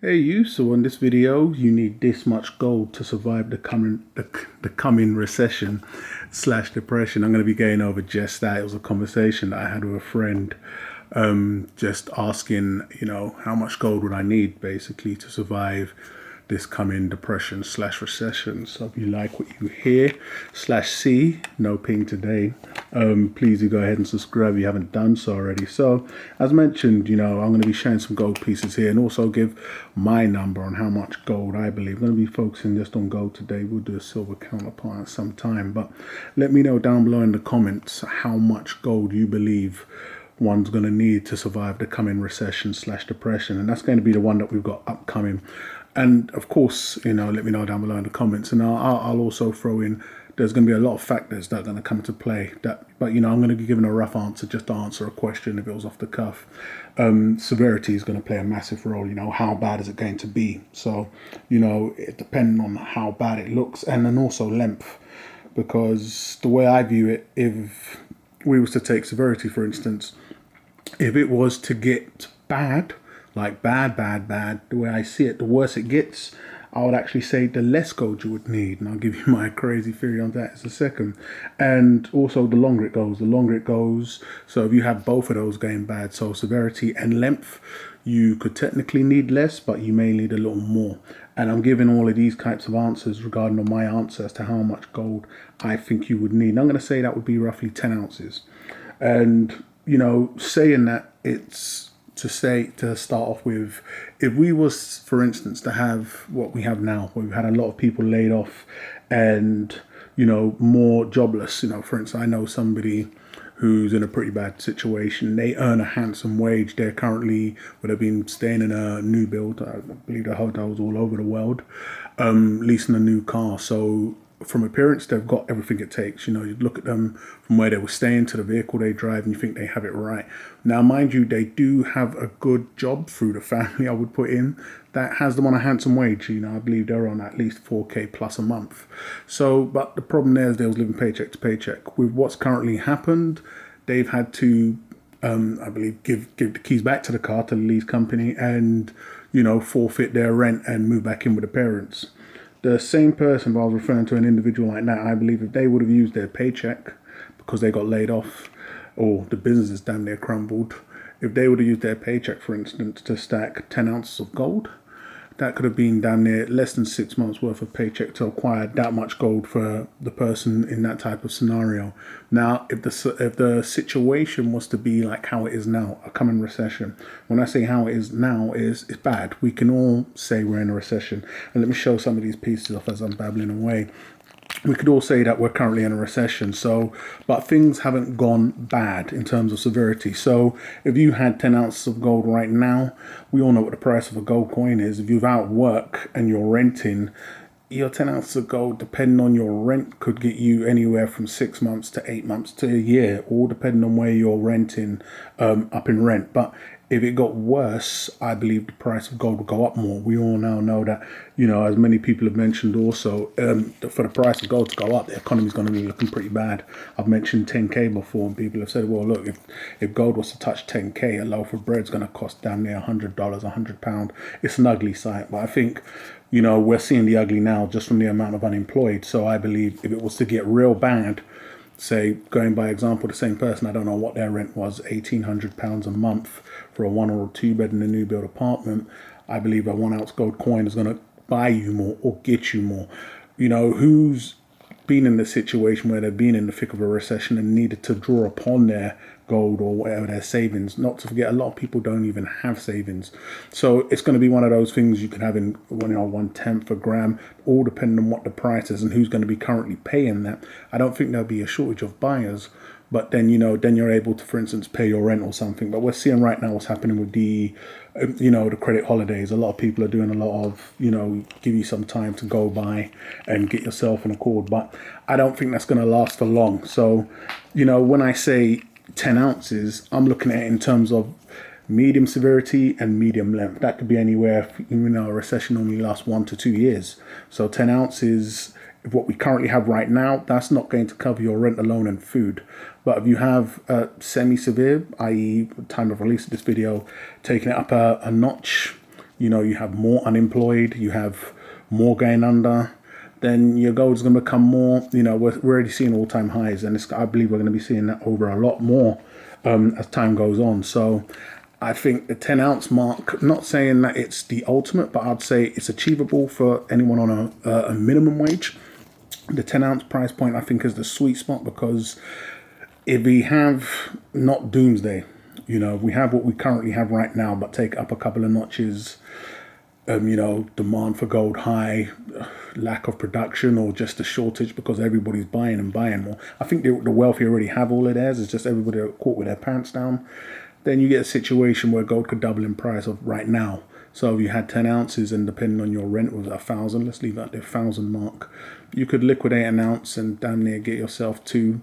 Hey you, so in this video you need this much gold to survive the coming recession slash depression. I'm going to be going over just that. It was a conversation that I had with a friend, just asking, how much gold would I need basically to survive this coming depression slash recession. So if you like what you hear slash see, no ping today, please do go ahead and subscribe if you haven't done so already. So as mentioned, I'm going to be sharing some gold pieces here and also give my number on how much gold I believe. I'm going to be focusing just on gold today. We'll do a silver counterpart at some time, but let me know down below in the comments how much gold you believe one's going to need to survive the coming recession slash depression, and that's going to be the one that we've got upcoming. And of course, let me know down below in the comments, and I'll also throw in, there's going to be a lot of factors that are going to come into play. But I'm going to be giving a rough answer just to answer a question if it was off the cuff. Severity is going to play a massive role. How bad is it going to be? So, it depending on how bad it looks, and then also length, because the way I view it, if we was to take severity for instance, if it was to get bad, like bad, the way I see it, the worse it gets, I would actually say the less gold you would need. And I'll give you my crazy theory on that in a second. And also the longer it goes. So if you have both of those going bad, so severity and length, you could technically need less, but you may need a little more. And I'm giving all of these types of answers regarding on my answer as to how much gold I think you would need. And I'm going to say that would be roughly 10 ounces. And, saying that, it's to start off with, if we was, for instance, to have what we have now, where we've had a lot of people laid off and, more jobless, for instance, I know somebody who's in a pretty bad situation. They earn a handsome wage. They're currently, they've been staying in a new build. I believe the hotels all over the world, leasing a new car. So from appearance, they've got everything it takes. You look at them from where they were staying to the vehicle they drive, and you think they have it right. Now, mind you, they do have a good job through the family, I would put in, that has them on a handsome wage. I believe they're on at least 4K plus a month. So, but the problem there is they was living paycheck to paycheck. With what's currently happened, they've had to, I believe, give the keys back to the car to the lease company and, forfeit their rent and move back in with the parents. The same person, I was referring to an individual like that, I believe if they would have used their paycheck because they got laid off or the business is damn near crumbled, if they would have used their paycheck, for instance, to stack 10 ounces of gold, that could have been damn near less than 6 months worth of paycheck to acquire that much gold for the person in that type of scenario. Now, if the situation was to be like how it is now, a coming recession, when I say how it is now, it's bad. We can all say we're in a recession. And let me show some of these pieces off as I'm babbling away. We could all say that we're currently in a recession, but things haven't gone bad in terms of severity. So if you had 10 ounces of gold right now, we all know what the price of a gold coin is. If you're out of work and you're renting, your 10 ounces of gold, depending on your rent, could get you anywhere from 6 months to 8 months to a year, all depending on where you're renting, up in rent. But if it got worse, I believe the price of gold would go up more. We all now know that, as many people have mentioned also, for the price of gold to go up, the economy is going to be looking pretty bad. I've mentioned 10K before, and people have said, well, look, if gold was to touch 10K, a loaf of bread is going to cost damn near $100, £100. It's an ugly sight, but I think, we're seeing the ugly now just from the amount of unemployed. So I believe if it was to get real bad, say, going by example, the same person, I don't know what their rent was, £1,800 a month for a 1 or 2 bed in a new build apartment, I believe a 1 ounce gold coin is going to buy you more or get you more. Who's been in the situation where they've been in the thick of a recession and needed to draw upon their gold or whatever, their savings? Not to forget, a lot of people don't even have savings. So it's going to be one of those things you can have in 1/10 a gram, all depending on what the price is and who's going to be currently paying that. I don't think there'll be a shortage of buyers, but then, then you're able to, for instance, pay your rent or something. But we're seeing right now what's happening with the credit holidays. A lot of people are doing a lot of, give you some time to go by and get yourself an accord. But I don't think that's going to last for long. So, when I say 10 ounces, I'm looking at it in terms of medium severity and medium length. That could be anywhere, a recession only lasts 1 to 2 years. So 10 ounces, what we currently have right now, that's not going to cover your rent alone and food. But if you have semi-severe, i.e. time of release of this video, taking it up a notch, you have more unemployed, you have more going under, then your gold is going to become more, we're already seeing all-time highs, and I believe we're going to be seeing that over a lot more as time goes on. So I think the 10-ounce mark, not saying that it's the ultimate, but I'd say it's achievable for anyone on a minimum wage. The 10-ounce price point, I think, is the sweet spot, because if we have not doomsday, we have what we currently have right now, but take it up a couple of notches, demand for gold high, lack of production, or just a shortage because everybody's buying and buying more. I think the wealthy already have all of theirs. It's just everybody caught with their pants down. Then you get a situation where gold could double in price of right now. So if you had 10 ounces and depending on your rent was 1,000, let's leave that the 1,000 mark, you could liquidate an ounce and damn near get yourself 2-3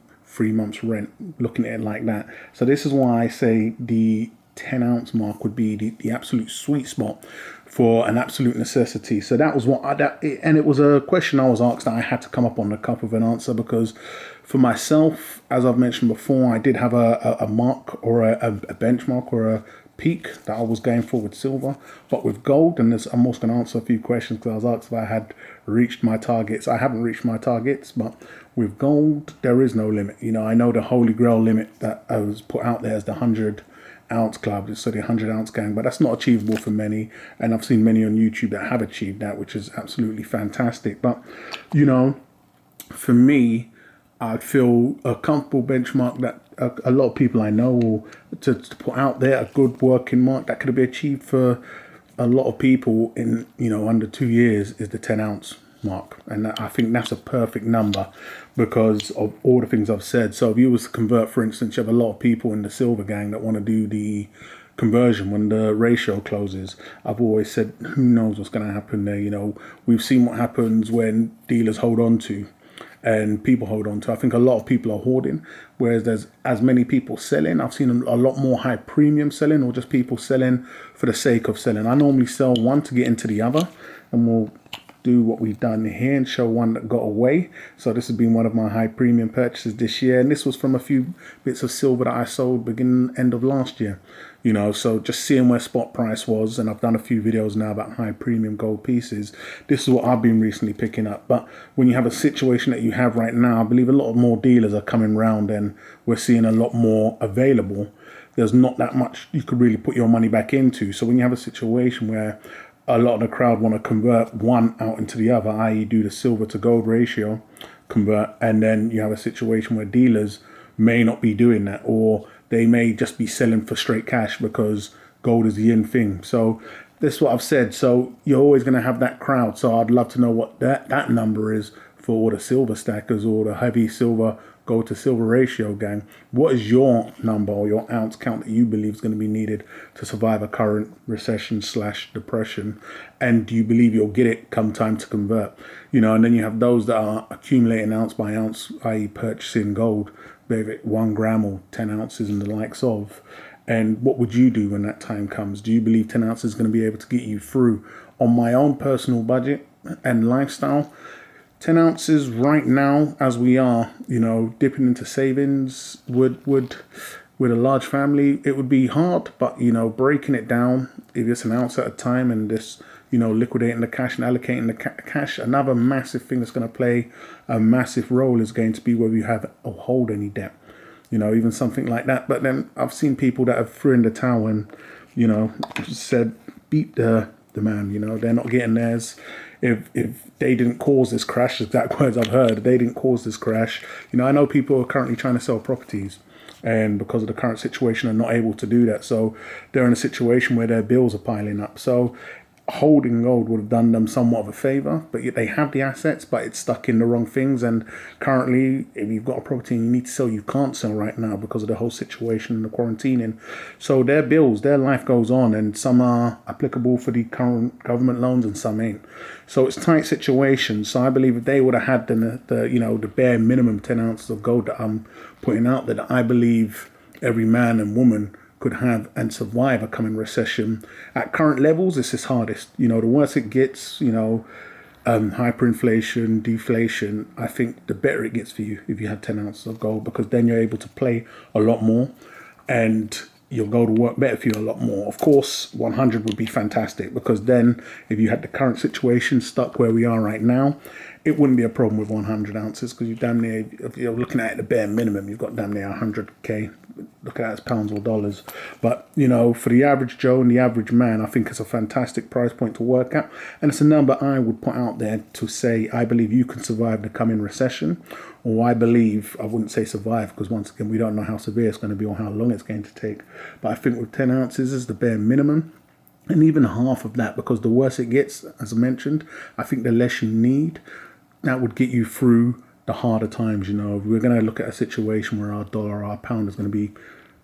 months rent, looking at it like that. So this is why I say the 10-ounce mark would be the absolute sweet spot for an absolute necessity. So that was and it was a question I was asked that I had to come up on the cup of an answer, because for myself, as I've mentioned before, I did have a mark or a benchmark or a peak that I was going for with silver, but with gold, and I'm also going to answer a few questions because I was asked if I had reached my targets. I haven't reached my targets, but with gold, there is no limit. I know the holy grail limit that I was put out there is the 100-ounce club, so the 100-ounce gang, but that's not achievable for many, and I've seen many on YouTube that have achieved that, which is absolutely fantastic. But for me, I'd feel a comfortable benchmark that a lot of people I know, or to put out there a good working mark that could be achieved for a lot of people in under 2 years, is the 10-ounce mark. And I think that's a perfect number because of all the things I've said. So if you was to convert, for instance, you have a lot of people in the silver gang that want to do the conversion when the ratio closes. I've always said, who knows what's going to happen there. We've seen what happens when dealers hold on to and people hold on to. I think a lot of people are hoarding, whereas there's as many people selling. I've seen a lot more high premium selling, or just people selling for the sake of selling. I normally sell one to get into the other, and we'll do what we've done here and show one that got away. So this has been one of my high premium purchases this year, and this was from a few bits of silver that I sold end of last year. So just seeing where spot price was, and I've done a few videos now about high premium gold pieces. This is what I've been recently picking up. But when you have a situation that you have right now, I believe a lot of more dealers are coming round and we're seeing a lot more available. There's not that much you could really put your money back into. So when you have a situation where a lot of the crowd want to convert one out into the other, i.e. do the silver to gold ratio, convert, and then you have a situation where dealers may not be doing that, or they may just be selling for straight cash because gold is the in thing. So this is what I've said. So you're always going to have that crowd. So I'd love to know what that number is for all the silver stackers or the heavy silver gold to silver ratio gang. What is your number or your ounce count that you believe is going to be needed to survive a current recession / depression? And do you believe you'll get it come time to convert? And then you have those that are accumulating ounce by ounce, i.e. purchasing gold, whether it 1 gram or 10 ounces and the likes of. And what would you do when that time comes? Do you believe 10 ounces is going to be able to get you through? On my own personal budget and lifestyle, 10 ounces right now, as we are, dipping into savings would with a large family, it would be hard, but, breaking it down, if it's an ounce at a time and this, liquidating the cash and allocating the cash, another massive thing that's going to play a massive role is going to be whether you have or hold any debt, even something like that. But then I've seen people that have thrown in the towel and, said, beat the man, they're not getting theirs. If they didn't cause this crash, exact words I've heard, they didn't cause this crash. I know people are currently trying to sell properties, and because of the current situation are not able to do that. So they're in a situation where their bills are piling up. So holding gold would have done them somewhat of a favor, but yet they have the assets, but it's stuck in the wrong things. And currently, if you've got a property and you need to sell, you can't sell right now because of the whole situation and the quarantining. So their bills, their life goes on, and some are applicable for the current government loans and some ain't. So it's a tight situation. So I believe if they would have had the bare minimum 10 ounces of gold that I'm putting out there, that I believe every man and woman could have and survive a coming recession. At current levels, it's his hardest. The worse it gets, hyperinflation, deflation, I think the better it gets for you if you have 10 ounces of gold, because then you're able to play a lot more. And your gold will work better for you a lot more. Of course, 100 would be fantastic, because then if you had the current situation stuck where we are right now, it wouldn't be a problem with 100 ounces, because you damn near, if you're looking at it, the bare minimum, you've got damn near 100k. Look at that as pounds or dollars. But, you know, for the average Joe and the average man, I think it's a fantastic price point to work at. And it's a number I would put out there to say, I believe you can survive the coming recession. Or I believe, I wouldn't say survive, because once again, we don't know how severe it's going to be or how long it's going to take. But I think with 10 ounces is the bare minimum. And even half of that, because the worse it gets, as I mentioned, I think the less you need, that would get you through the harder times. You know, if we're going to look at a situation where our dollar or our pound is going to be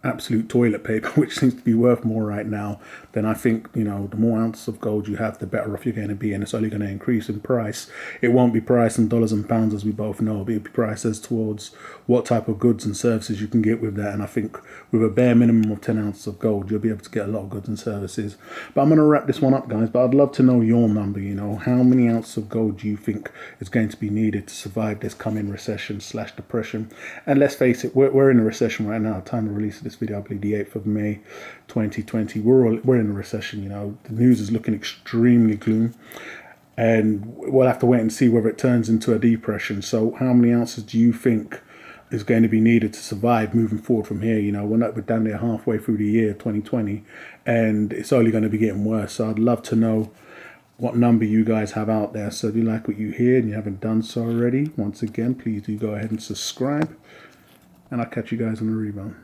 absolute toilet paper, which seems to be worth more right now, then I think, you know, the more ounces of gold you have, the better off you're going to be, and it's only going to increase in price. It won't be priced in dollars and pounds, as we both know, but it'll be priced as towards what type of goods and services you can get with that. And I think with a bare minimum of 10 ounces of gold, you'll be able to get a lot of goods and services. But I'm going to wrap this one up, guys, but I'd love to know your number. You know, how many ounces of gold do you think is going to be needed to survive this coming recession / depression? And let's face it, we're in a recession right now. Time of release of this video, I believe the 8th of May 2020. We're in a recession. You know, the news is looking extremely gloom, and we'll have to wait and see whether it turns into a depression. So how many ounces do you think is going to be needed to survive moving forward from here? You know, we're down there halfway through the year 2020, and it's only going to be getting worse. So I'd love to know what number you guys have out there. So if you like what you hear and you haven't done so already, once again, please do go ahead and subscribe, and I'll catch you guys on the rebound.